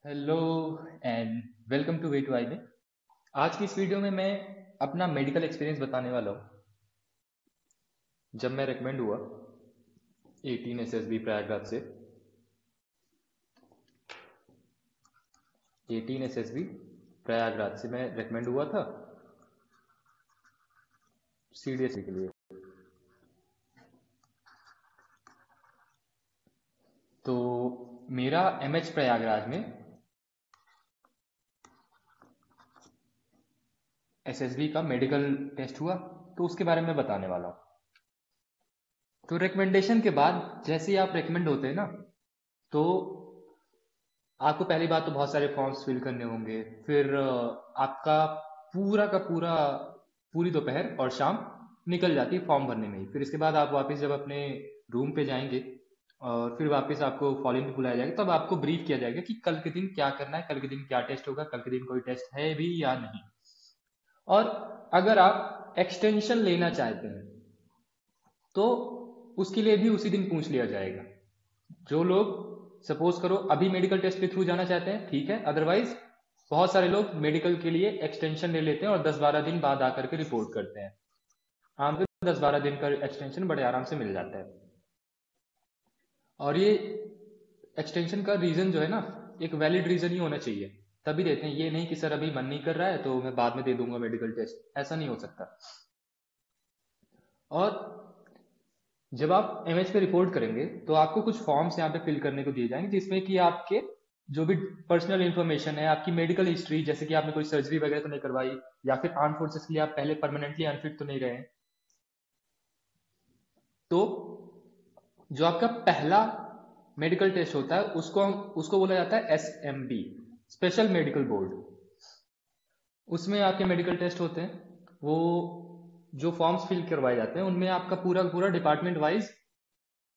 Hello and welcome to way to AIIMS. आज की इस वीडियो में मैं अपना मेडिकल एक्सपीरियंस बताने वाला हूँ। जब मैं रेकमेंड हुआ 18 SSB प्रयागराज से, 18 SSB प्रयागराज से मैं रेकमेंड हुआ था CDSC के लिए। तो मेरा MH प्रयागराज में SSB का मेडिकल टेस्ट हुआ, तो उसके बारे में बताने वाला हूँ। तो रिकमेंडेशन के बाद जैसे ही आप रिकमेंड होते हैं ना, तो आपको पहली बात तो बहुत सारे फॉर्म्स फिल करने होंगे। फिर आपका पूरा का पूरा पूरी दोपहर और शाम निकल जाती है फॉर्म भरने में ही। फिर इसके बाद आप वापस जब अपने रूम पे जाएंगे और फिर वापस आपको फॉलो इन पे बुलाया जाएगा, तब आपको ब्रीफ किया जाएगा कि कल के दिन क्या करना है, कल के दिन क्या टेस्ट होगा, कल के दिन कोई टेस्ट है भी या नहीं। और अगर आप एक्सटेंशन लेना चाहते हैं तो उसके लिए भी उसी दिन पूछ लिया जाएगा। जो लोग सपोज करो अभी मेडिकल टेस्ट के थ्रू जाना चाहते हैं, ठीक है। अदरवाइज बहुत सारे लोग मेडिकल के लिए एक्सटेंशन ले लेते हैं और 10-12 दिन बाद आकर के रिपोर्ट करते हैं। आम पे 10-12 दिन का एक्सटेंशन बड़े आराम से मिल जाता है। और ये एक्सटेंशन का रीजन जो है ना, एक वैलिड रीजन ही होना चाहिए, तभी देते हैं। ये नहीं कि सर अभी मन नहीं कर रहा है तो मैं बाद में दे दूंगा मेडिकल टेस्ट, ऐसा नहीं हो सकता। और जब आप एमएच पे रिपोर्ट करेंगे तो आपको कुछ फॉर्म्स यहाँ पे फिल करने को दिए जाएंगे, जिसमें कि आपके जो भी पर्सनल इंफॉर्मेशन है, आपकी मेडिकल हिस्ट्री, जैसे कि आपने कोई सर्जरी वगैरह तो नहीं करवाई, या फिर आर्म फोर्सेस के लिए आप पहले परमानेंटली अनफिट तो नहीं रहे। तो जो आपका पहला मेडिकल टेस्ट होता है उसको बोला जाता है SMB, स्पेशल मेडिकल बोर्ड। उसमें आपके मेडिकल टेस्ट होते हैं। वो जो फॉर्म्स फिल करवाए जाते हैं उनमें आपका पूरा पूरा डिपार्टमेंट वाइज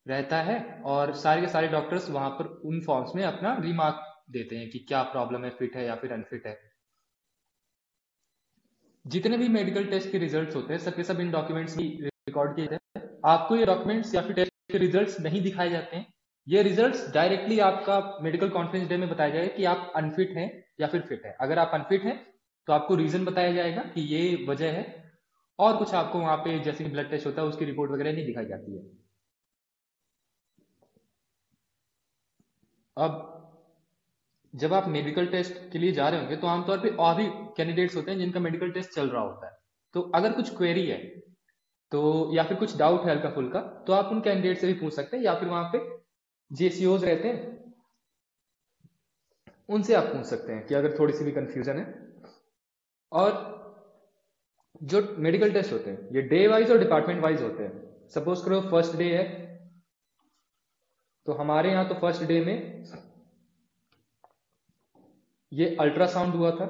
रहता है, और सारे के सारे डॉक्टर्स वहां पर उन फॉर्म्स में अपना रिमार्क देते हैं कि क्या प्रॉब्लम है, फिट है या फिर अनफिट है। जितने भी मेडिकल टेस्ट के रिजल्ट्स होते हैं सबके सब इन डॉक्यूमेंट्स में रिकॉर्ड किए जाते हैं। आपको ये डॉक्यूमेंट्स या फिर टेस्ट के रिजल्ट्स नहीं दिखाए जाते हैं। ये रिजल्ट्स डायरेक्टली आपका मेडिकल कॉन्फ्रेंस डे में बताया जाएगा कि आप अनफिट हैं या फिर फिट है। अगर आप अनफिट हैं तो आपको रीजन बताया जाएगा कि ये वजह है, और कुछ आपको वहां पे जैसे कि ब्लड टेस्ट होता है उसकी रिपोर्ट वगैरह नहीं दिखाई जाती है। अब जब आप मेडिकल टेस्ट के लिए जा रहे होंगे तो आमतौर पे और भी कैंडिडेट्स होते हैं जिनका मेडिकल टेस्ट चल रहा होता है। तो अगर कुछ क्वेरी है तो, या फिर कुछ डाउट है हल्का फुल्का, तो आप उन कैंडिडेट से भी पूछ सकते हैं, या फिर वहां पे JCOs रहते हैं उनसे आप पूछ सकते हैं कि अगर थोड़ी सी भी कंफ्यूजन है। और जो मेडिकल टेस्ट होते हैं ये डे वाइज और डिपार्टमेंट वाइज होते हैं। सपोज करो फर्स्ट डे है, तो हमारे यहाँ तो फर्स्ट डे में ये अल्ट्रासाउंड हुआ था।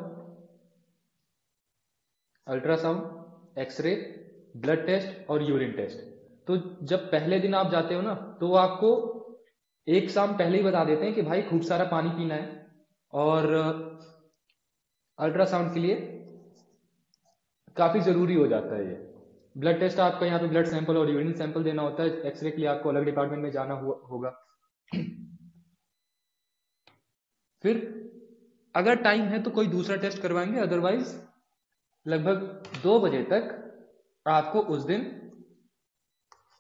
अल्ट्रासाउंड, एक्सरे, ब्लड टेस्ट और यूरिन टेस्ट। तो जब पहले दिन आप जाते हो ना, तो आपको एक शाम पहले ही बता देते हैं कि भाई खूब सारा पानी पीना है, और अल्ट्रासाउंड के लिए काफी जरूरी हो जाता है ये। ब्लड टेस्ट आपका यहाँ पे ब्लड सैंपल और यूरिन सैंपल देना होता है। एक्सरे के लिए आपको अलग डिपार्टमेंट में जाना होगा। फिर अगर टाइम है तो कोई दूसरा टेस्ट करवाएंगे, अदरवाइज लगभग 2 बजे तक आपको उस दिन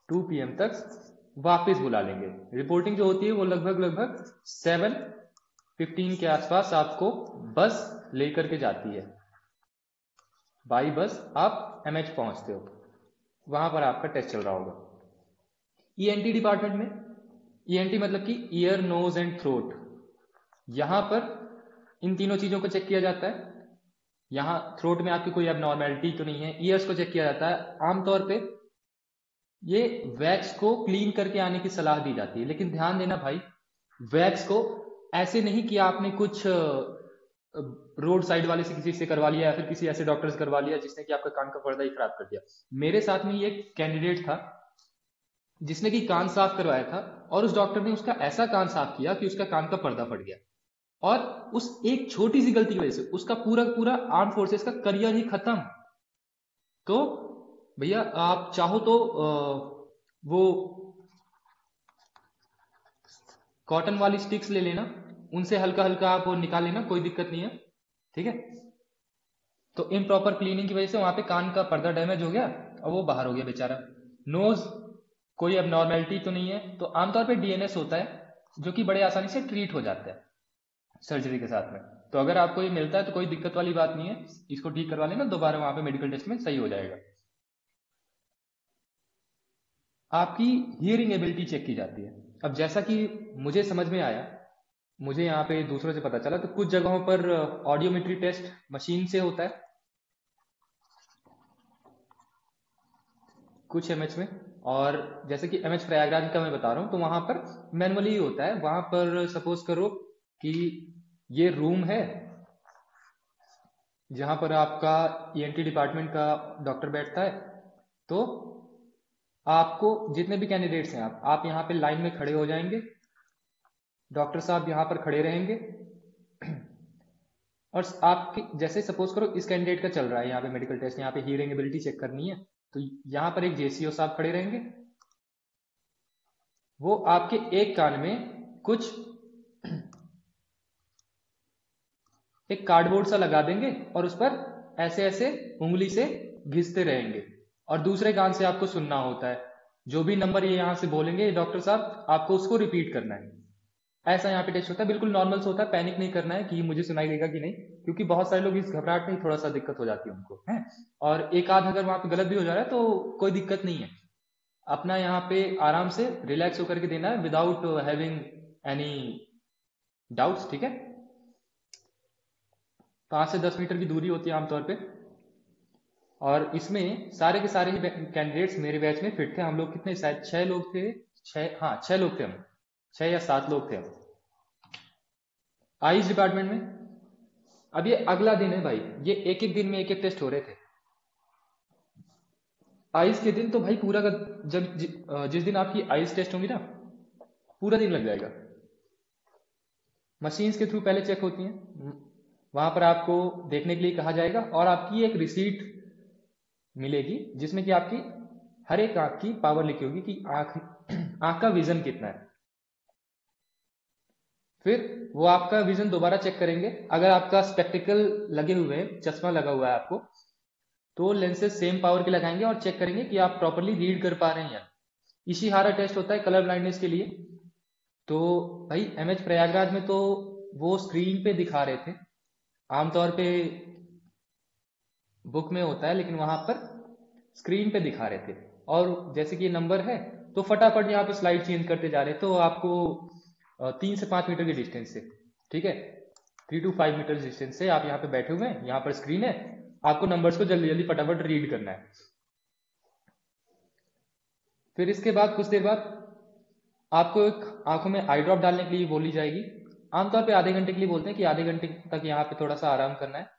2 PM तक वापस बुला लेंगे। रिपोर्टिंग जो होती है वो लगभग 7:15 के आसपास आपको बस लेकर के जाती है। बाई बस आप MH पहुंचते हो, वहां पर आपका टेस्ट चल रहा होगा। ENT डिपार्टमेंट में, ENT मतलब कि ईयर नोज एंड थ्रोट, यहां पर इन तीनों चीजों को चेक किया जाता है। यहाँ थ्रोट में आपकी कोई एबनॉर्मेलिटी तो नहीं है, ईयर्स को चेक किया जाता है। आमतौर पे ये वैक्स को क्लीन करके आने की सलाह दी जाती है, लेकिन ध्यान देना भाई, वैक्स को ऐसे नहीं कि आपने कुछ रोड साइड वाले से किसी से करवा लिया या फिर किसी ऐसे डॉक्टर से करवा लिया जिसने कि आपका कान का पर्दा ही खराब कर दिया। मेरे साथ में ये एक कैंडिडेट था जिसने कि कान साफ करवाया था, और उस डॉक्टर ने उसका ऐसा कान साफ किया कि उसका कान का पर्दा फट गया। और उस एक छोटी सी गलती की वजह से उसका पूरा पूरा आर्म फोर्सेस का करियर ही खत्म। तो भैया आप चाहो तो वो कॉटन वाली स्टिक्स ले लेना, उनसे हल्का हल्का आप वो निकाल लेना, कोई दिक्कत नहीं है, ठीक है। तो इम्प्रॉपर क्लीनिंग की वजह से वहां पे कान का पर्दा डैमेज हो गया और वो बाहर हो गया बेचारा। नोज कोई एबनॉर्मेलिटी तो नहीं है, तो आमतौर पे डीएनएस होता है जो कि बड़े आसानी से ट्रीट हो जाता है सर्जरी के साथ में। तो अगर आपको ये मिलता है तो कोई दिक्कत वाली बात नहीं है, इसको ठीक करवा लेना, दोबारा वहां पे मेडिकल टेस्ट में सही हो जाएगा। आपकी हियरिंग एबिलिटी चेक की जाती है। अब जैसा कि मुझे समझ में आया, मुझे यहाँ पे दूसरों से पता चला, तो कुछ जगहों पर ऑडियोमेट्री टेस्ट मशीन से होता है, कुछ एमएच में। और जैसे कि एमएच प्रयागराज का मैं बता रहा हूँ, तो वहां पर मैनुअली होता है। वहां पर सपोज करो कि ये रूम है जहां पर आपका ईएनटी डिपार्टमेंट का डॉक्टर बैठता है। तो आपको जितने भी कैंडिडेट्स हैं, आप यहाँ पे लाइन में खड़े हो जाएंगे, डॉक्टर साहब यहाँ पर खड़े रहेंगे, और आपकी जैसे सपोज करो इस कैंडिडेट का चल रहा है यहाँ पे मेडिकल टेस्ट, यहाँ पे हियरिंग एबिलिटी चेक करनी है, तो यहाँ पर एक जेसीओ साहब खड़े रहेंगे। वो आपके एक कान में कुछ एक कार्डबोर्ड सा लगा देंगे और उस पर ऐसे ऐसे उंगली से घिसते रहेंगे, और दूसरे कान से आपको सुनना होता है। जो भी नंबर ये यहाँ से बोलेंगे डॉक्टर साहब, आपको उसको रिपीट करना है। ऐसा यहाँ पे टेस्ट होता है, बिल्कुल नॉर्मल से होता है, पैनिक नहीं करना है कि मुझे सुनाई देगा कि नहीं, क्योंकि बहुत सारे लोग इस घबराहट में थोड़ा सा दिक्कत हो जाती है उनको, है। और एक आध अगर वहां पे गलत भी हो जा रहा है तो कोई दिक्कत नहीं है, अपना यहाँ पे आराम से रिलैक्स होकर के देना है, विदाउट हैविंग एनी डाउट्स, ठीक है। 5 से 10 मीटर की दूरी होती है आमतौर पे। और इसमें सारे के सारे ही कैंडिडेट्स मेरे बैच में फिट थे। हम लोग कितने, शायद 6 लोग थे, 6, हाँ 6 लोग थे हम, 6 या 7 लोग थे हम आईज डिपार्टमेंट में। अब ये अगला दिन है भाई, ये एक एक दिन में एक एक टेस्ट हो रहे थे। आईज के दिन तो भाई पूरा का, जिस दिन आपकी आईज टेस्ट होंगी ना, पूरा दिन लग जाएगा। मशीन्स के थ्रू पहले चेक होती हैं, वहां पर आपको देखने के लिए कहा जाएगा, और आपकी एक रिसीट मिलेगी जिसमें कि आपकी हर एक आंख की पावर लिखी होगी कि आंख का विजन कितना है। फिर वो आपका विजन दोबारा चेक करेंगे। अगर आपका स्पेक्टिकल लगे हुए हैं, चश्मा लगा हुआ है आपको, तो लेंसेज सेम पावर के लगाएंगे और चेक करेंगे कि आप प्रॉपरली रीड कर पा रहे हैं या। इशिहारा टेस्ट होता है कलर ब्लाइंडनेस के लिए। तो भाई एमएच प्रयागराज में तो वो स्क्रीन पे दिखा रहे थे, आमतौर पे बुक में होता है लेकिन वहां पर स्क्रीन पे दिखा रहे थे। और जैसे कि ये नंबर है तो फटाफट यहाँ पे स्लाइड चेंज करते जा रहे हैं, तो आपको 3 से 5 मीटर के डिस्टेंस से, ठीक है, 3 to 5 मीटर डिस्टेंस से आप यहाँ पे बैठे हुए हैं, यहाँ पर स्क्रीन है, आपको नंबर्स को जल्दी जल्दी फटाफट रीड करना है। फिर इसके बाद कुछ देर बाद आपको एक आंखों में आई ड्रॉप डालने के लिए बोली जाएगी। आमतौर पे आधे घंटे के लिए बोलते हैं कि आधे घंटे तक यहाँ पे थोड़ा सा आराम करना है।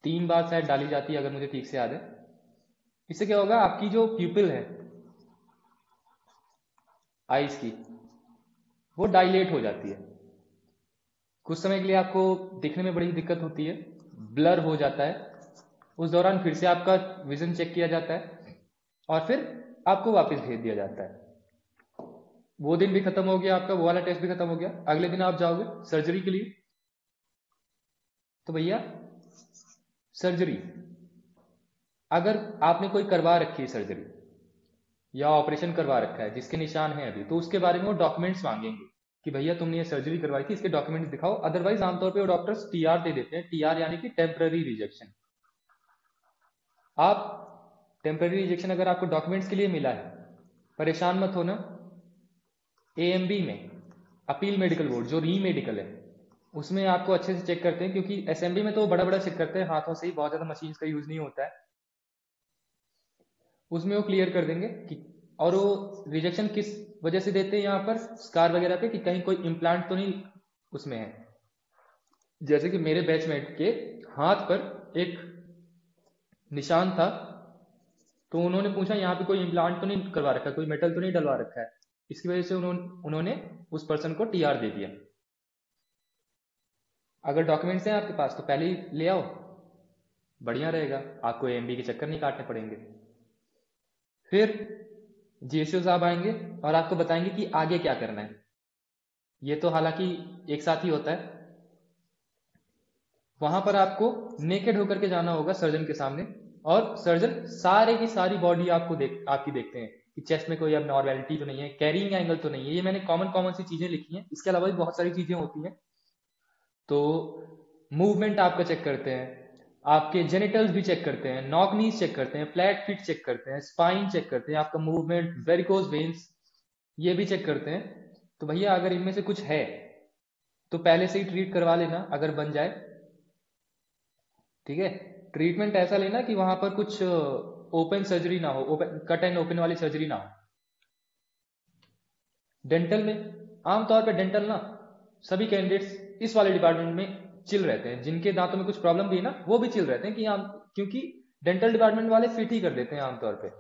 3 बार शायद डाली जाती है अगर मुझे ठीक से याद है। इससे क्या होगा, आपकी जो प्यूपिल है आईज की, वो डायलेट हो जाती है। कुछ समय के लिए आपको दिखने में बड़ी दिक्कत होती है, ब्लर हो जाता है। उस दौरान फिर से आपका विजन चेक किया जाता है और फिर आपको वापस भेज दिया जाता है। वो दिन भी खत्म हो गया आपका, वो वाला टेस्ट भी खत्म हो गया। अगले दिन आप जाओगे सर्जरी के लिए। तो भैया सर्जरी, अगर आपने कोई करवा रखी है सर्जरी या ऑपरेशन करवा रखा है जिसके निशान हैं अभी, तो उसके बारे में वो डॉक्यूमेंट्स मांगेंगे कि भैया तुमने ये सर्जरी करवाई थी, इसके डॉक्यूमेंट्स दिखाओ। अदरवाइज आमतौर पे वो डॉक्टर्स टीआर दे देते हैं। टीआर यानी कि टेम्पररी रिजेक्शन। आप टेम्पररी रिजेक्शन अगर आपको डॉक्यूमेंट्स के लिए मिला है, परेशान मत होना। एएमबी में, अपील मेडिकल बोर्ड, जो री मेडिकल है, उसमें आपको अच्छे से चेक करते हैं, क्योंकि एसएमबी में तो बड़ा बड़ा चेक करते हैं हाथों से ही, बहुत ज्यादा मशीन्स का यूज नहीं होता है। उसमें वो क्लियर कर देंगे कि, और वो रिजेक्शन किस वजह से देते हैं यहाँ पर स्कार वगैरह पे, कि कहीं कोई इम्प्लांट तो नहीं उसमें है। जैसे कि मेरे बैचमेट के हाथ पर एक निशान था, तो उन्होंने पूछा यहाँ पे कोई इम्प्लांट तो नहीं करवा रखा, कोई मेटल तो नहीं डलवा रखा है। इसकी वजह से उन्होंने उस पर्सन को टीआर दे दिया। अगर डॉक्यूमेंट्स हैं आपके पास तो पहले ही ले आओ, बढ़िया रहेगा, आपको एएमबी के चक्कर नहीं काटने पड़ेंगे। फिर जीएसओ साहब आएंगे और आपको बताएंगे कि आगे क्या करना है। ये तो हालांकि एक साथ ही होता है। वहां पर आपको नेकेड होकर के जाना होगा सर्जन के सामने, और सर्जन सारे की सारी बॉडी आपकी देखते हैं कि चेस्ट में कोई अब नॉर्मेलिटी तो नहीं है, कैरिंग एंगल तो नहीं है। ये मैंने कॉमन कॉमन सी चीजें लिखी हैं, इसके अलावा भी बहुत सारी चीजें होती हैं। तो मूवमेंट आपका चेक करते हैं, आपके जेनिटल्स भी चेक करते हैं, नॉक नीज चेक करते हैं, फ्लैट फीट चेक करते हैं, स्पाइन चेक करते हैं, आपका मूवमेंट, वेरिकोज वेन्स ये भी चेक करते हैं। तो भैया अगर इनमें से कुछ है तो पहले से ही ट्रीट करवा लेना अगर बन जाए, ठीक है। ट्रीटमेंट ऐसा लेना कि वहां पर कुछ ओपन सर्जरी ना हो, ओपन कट एंड ओपन वाली सर्जरी ना हो। डेंटल में आमतौर पे डेंटल ना सभी कैंडिडेट्स इस वाले डिपार्टमेंट में चिल रहते हैं, जिनके दांतों में कुछ प्रॉब्लम भी है ना वो भी चिल रहते हैं कि क्योंकि डेंटल डिपार्टमेंट वाले फिट ही कर देते हैं आमतौर पे।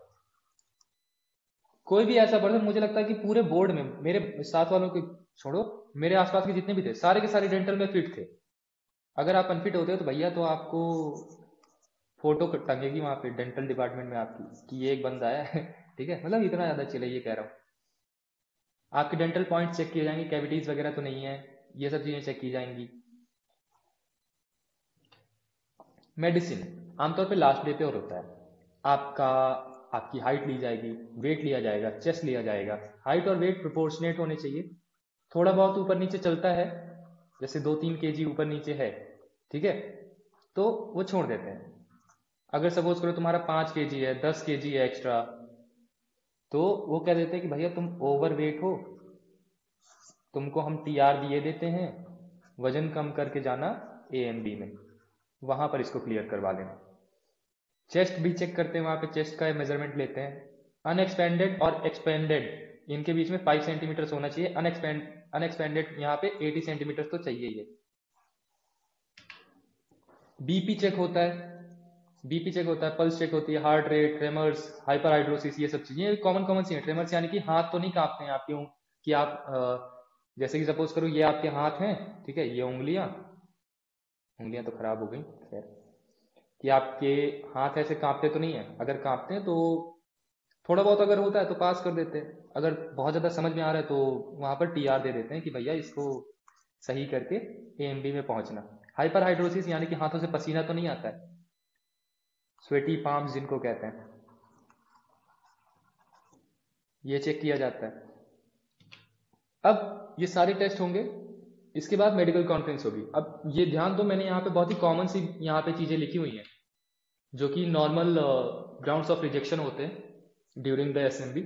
कोई भी ऐसा पर्सन, मुझे लगता है कि पूरे बोर्ड में मेरे साथ वालों के छोड़ो, मेरे आसपास के जितने भी थे सारे के सारे डेंटल में फिट थे। अगर आप अनफिट होते हो तो भैया तो आपको फोटो टंगेगी वहां पे डेंटल डिपार्टमेंट में आपकी कि ये एक बंदा है ठीक है, मतलब इतना ज्यादा चिल है ये कह रहा हूँ। आपके डेंटल पॉइंट चेक किए जाएंगे, कैविटीज वगैरह तो नहीं है, ये सब चीजें चेक की जाएंगी। मेडिसिन आमतौर पे लास्ट डे पे और होता है। आपका आपकी हाइट ली जाएगी, वेट लिया जाएगा, चेस्ट लिया जाएगा। हाइट और वेट प्रोपोर्शनेट होने चाहिए। थोड़ा बहुत ऊपर नीचे चलता है, जैसे 2-3 kg ऊपर नीचे है, ठीक है, तो वो छोड़ देते हैं। अगर सपोज करो तुम्हारा 5 kg है, 10 kg है एक्स्ट्रा, तो वो कह देते हैं कि भैया तुम ओवर वेट हो, तुमको हम टीआर दिए देते हैं, वजन कम करके जाना एएनबी में, वहां पर इसको क्लियर करवा लेना। चेस्ट भी चेक करते हैं वहां पे, चेस्ट का मेजरमेंट लेते हैं। अनएक्सपेंडेड और एक्सपेंडेड इनके बीच में 5 सेंटीमीटर होना चाहिए। अनएक्सपेंडेड यहाँ पे 80 सेंटीमीटर तो चाहिए ही है। बीपी चेक होता है, बीपी चेक होता है, पल्स चेक होती है, heart rate, tremors, hyper hidrosis, ये सब चीजें कॉमन कॉमन सी हैं। ट्रेमर्स यानी कि हाथ तो नहीं कांपते हैं आपके, कि आप जैसे कि सपोज करो ये आपके हाथ हैं, ठीक है, ये उंगलियां उंगलियां तो खराब हो गई, खैर, कि आपके हाथ ऐसे कांपते तो नहीं है। अगर कांपते हैं तो थोड़ा बहुत अगर होता है तो पास कर देते हैं, अगर बहुत ज्यादा समझ में आ रहा है तो वहां पर टीआर दे देते हैं कि भैया इसको सही करके एएमबी में पहुंचना। हाइपर हाइड्रोसिस यानी कि हाथों से पसीना तो नहीं आता है, स्वेटी पाम्स जिनको कहते हैं, ये चेक किया जाता है। अब ये सारे टेस्ट होंगे, इसके बाद मेडिकल कॉन्फ्रेंस होगी। अब ये ध्यान दो, मैंने यहाँ पे बहुत ही कॉमन सी यहाँ पे चीजें लिखी हुई हैं जो कि नॉर्मल ग्राउंड्स ऑफ रिजेक्शन होते हैं ड्यूरिंग द असेंबली।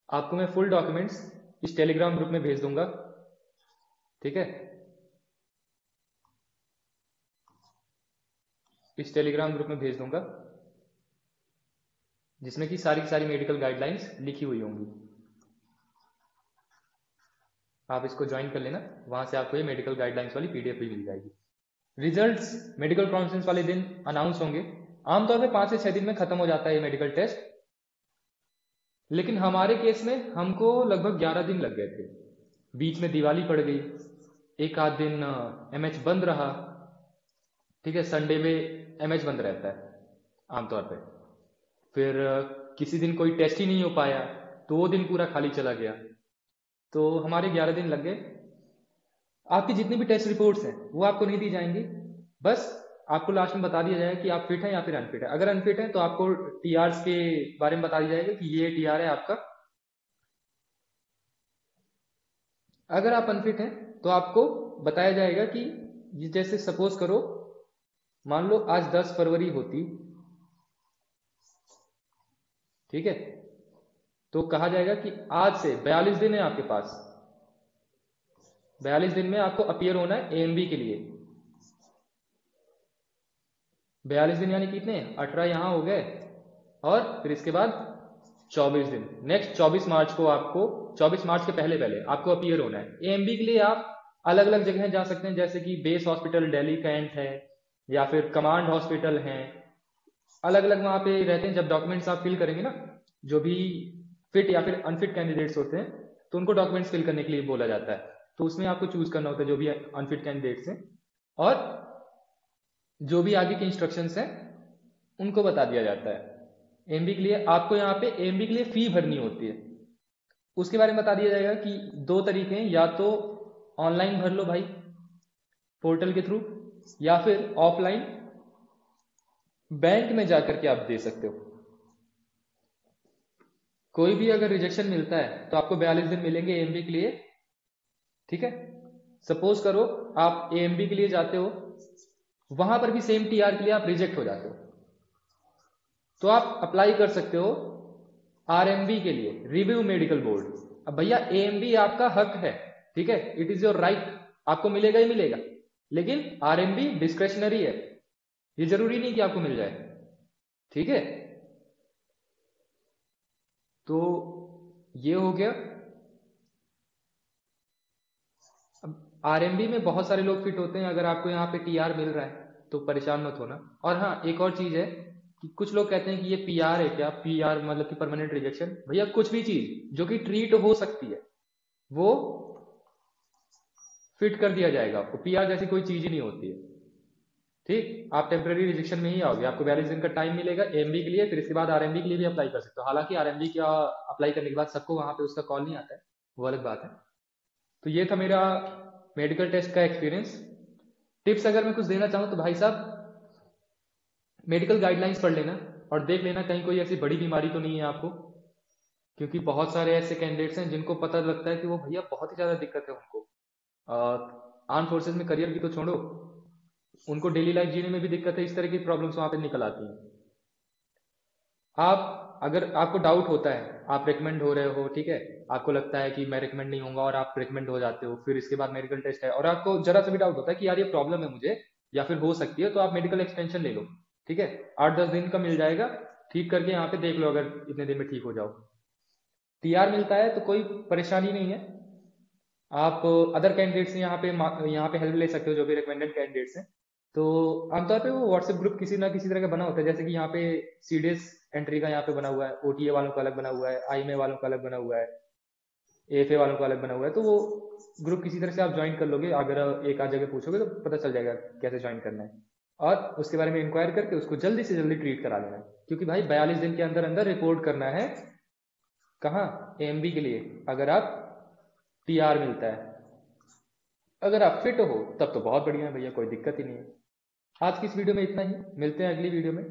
आपको मैं फुल डॉक्यूमेंट्स इस टेलीग्राम ग्रुप में भेज दूंगा, ठीक है, इस टेलीग्राम ग्रुप में भेज दूंगा, जिसमें कि सारी की सारी मेडिकल गाइडलाइंस लिखी हुई होंगी। आप इसको ज्वाइन कर लेना, वहां से आपको ये मेडिकल गाइडलाइंस वाली पीडीएफ भी मिल जाएगी। रिजल्ट्स मेडिकल कॉन्फ्रेंस वाले दिन अनाउंस होंगे। आमतौर पे 5 से 6 दिन में खत्म हो जाता है ये मेडिकल टेस्ट, लेकिन हमारे केस में हमको लगभग 11 दिन लग गए थे। बीच में दिवाली पड़ गई, एक आध दिन एमएच बंद रहा, ठीक है, संडे में एमएच बंद रहता है आमतौर पे। फिर किसी दिन कोई टेस्ट ही नहीं हो पाया तो वो दिन पूरा खाली चला गया, तो हमारे 11 दिन लग गए। आपकी जितनी भी टेस्ट रिपोर्ट्स हैं वो आपको नहीं दी जाएंगी, बस आपको लास्ट में बता दिया जाएगा कि आप फिट हैं या फिर अनफिट है। अगर अनफिट है तो आपको टीआर के बारे में बता दिया जाएगा कि ये टीआर है आपका। अगर आप अनफिट हैं तो आपको बताया जाएगा कि जैसे सपोज करो, मान लो आज 10 फरवरी होती, ठीक है, तो कहा जाएगा कि आज से 42 दिन है आपके पास, 42 दिन में आपको अपीयर होना है एएमबी के लिए। 42 दिन यानी कितने, 18 यहां हो गए, और फिर इसके बाद 24 दिन, नेक्स्ट 24 मार्च को आपको, 24 मार्च के पहले पहले आपको अपीयर होना है। एएमबी के लिए आप अलग अलग जगह जा सकते हैं, जैसे कि बेस हॉस्पिटल दिल्ली कैंट है, या फिर कमांड हॉस्पिटल है, अलग अलग वहां पे रहते हैं। जब डॉक्यूमेंट्स आप फिल करेंगे ना, जो भी फिट या फिर अनफिट कैंडिडेट्स होते हैं तो उनको डॉक्यूमेंट्स फिल करने के लिए बोला जाता है, तो उसमें आपको चूज करना होता है जो भी अनफिट कैंडिडेट्स हैं, और जो भी आगे के इंस्ट्रक्शंस हैं उनको बता दिया जाता है। एमबी के लिए आपको यहाँ पे एमबी के लिए फी भरनी होती है, उसके बारे में बता दिया जाएगा कि 2 तरीके हैं, या तो ऑनलाइन भर लो भाई पोर्टल के थ्रू, या फिर ऑफलाइन बैंक में जाकर के आप दे सकते हो। कोई भी अगर रिजेक्शन मिलता है तो आपको 42 दिन मिलेंगे एएमबी के लिए, ठीक है। सपोज करो आप एएमबी के लिए जाते हो, वहां पर भी सेम टीआर के लिए आप रिजेक्ट हो जाते हो, तो आप अप्लाई कर सकते हो आरएमबी के लिए, रिव्यू मेडिकल बोर्ड। अब भैया एएमबी आपका हक है, ठीक है, इट इज योर राइट, आपको मिलेगा ही मिलेगा, लेकिन आरएमबी डिस्क्रेशनरी है, ये जरूरी नहीं कि आपको मिल जाए, ठीक है। तो ये हो गया। अब आरएमबी में बहुत सारे लोग फिट होते हैं, अगर आपको यहाँ पे टीआर मिल रहा है तो परेशान मत होना। और हाँ, एक और चीज है कि कुछ लोग कहते हैं कि ये पीआर है क्या, पीआर मतलब कि परमानेंट रिजेक्शन। भैया कुछ भी चीज जो कि ट्रीट हो सकती है वो फिट कर दिया जाएगा आपको, पीआर जैसी कोई चीज ही नहीं होती है, ठीक। आप टेम्पररी रिजेक्शन में ही आओगे, आपको 42 दिन का टाइम मिलेगा एमबी के लिए, फिर इसके बाद आरएमबी के लिए भी अप्लाई कर सकते हो। हालांकि आरएमबी का अप्लाई करने के बाद सबको वहां पे उसका कॉल नहीं आता है, वो अलग बात है। तो ये था मेरा मेडिकल टेस्ट का एक्सपीरियंस। टिप्स अगर मैं कुछ देना चाहूँ तो भाई साहब, मेडिकल गाइडलाइंस पढ़ लेना और देख लेना कहीं कोई ऐसी बड़ी बीमारी तो नहीं है आपको, क्योंकि बहुत सारे ऐसे कैंडिडेट्स हैं जिनको पता लगता है कि वो भैया बहुत ही ज्यादा दिक्कत है उनको, आर्म फोर्सेज में करियर की तो छोड़ो, उनको डेली लाइफ जीने में भी दिक्कत है, इस तरह की प्रॉब्लम्स वहां पे निकल आती हैं। आप अगर आपको डाउट होता है, आप रिकमेंड हो रहे हो, ठीक है, आपको लगता है कि मैं रिकमेंड नहीं होऊंगा और आप रिकमेंड हो जाते हो, फिर इसके बाद मेडिकल टेस्ट है और आपको जरा सा भी डाउट होता है कि यार ये प्रॉब्लम है मुझे या फिर हो सकती है, तो आप मेडिकल एक्सटेंशन ले लो, ठीक है, 8-10 दिन का मिल जाएगा, ठीक करके यहाँ पे देख लो, अगर इतने दिन में ठीक हो जाओ। टीआर मिलता है तो कोई परेशानी नहीं है, आप अदर कैंडिडेट्स से यहाँ पे हेल्प ले सकते हो, जो भी रिकमेंडेड कैंडिडेट्स हैं। तो आमतौर पे वो व्हाट्सएप ग्रुप किसी ना किसी तरह का बना होता है, जैसे कि यहाँ पे सीडीएस एंट्री का यहाँ पे बना हुआ है, ओटीए वालों का अलग बना हुआ है, आईएमए वालों का अलग बना हुआ है, एएफए वालों का अलग बना हुआ है। तो वो ग्रुप किसी तरह से आप ज्वाइन कर लोगे, अगर एक आध जगह पूछोगे तो पता चल जाएगा कैसे ज्वाइन करना है, और उसके बारे में इंक्वायर करके उसको जल्दी से जल्दी ट्रीट करा लेना है, क्योंकि भाई 42 दिन के अंदर अंदर रिपोर्ट करना है कहाँ, एएमबी के लिए, अगर आप टीआर मिलता है। अगर आप फिट हो तब तो बहुत बढ़िया है भैया, कोई दिक्कत ही नहीं है। आज की इस वीडियो में इतना ही, मिलते हैं अगली वीडियो में।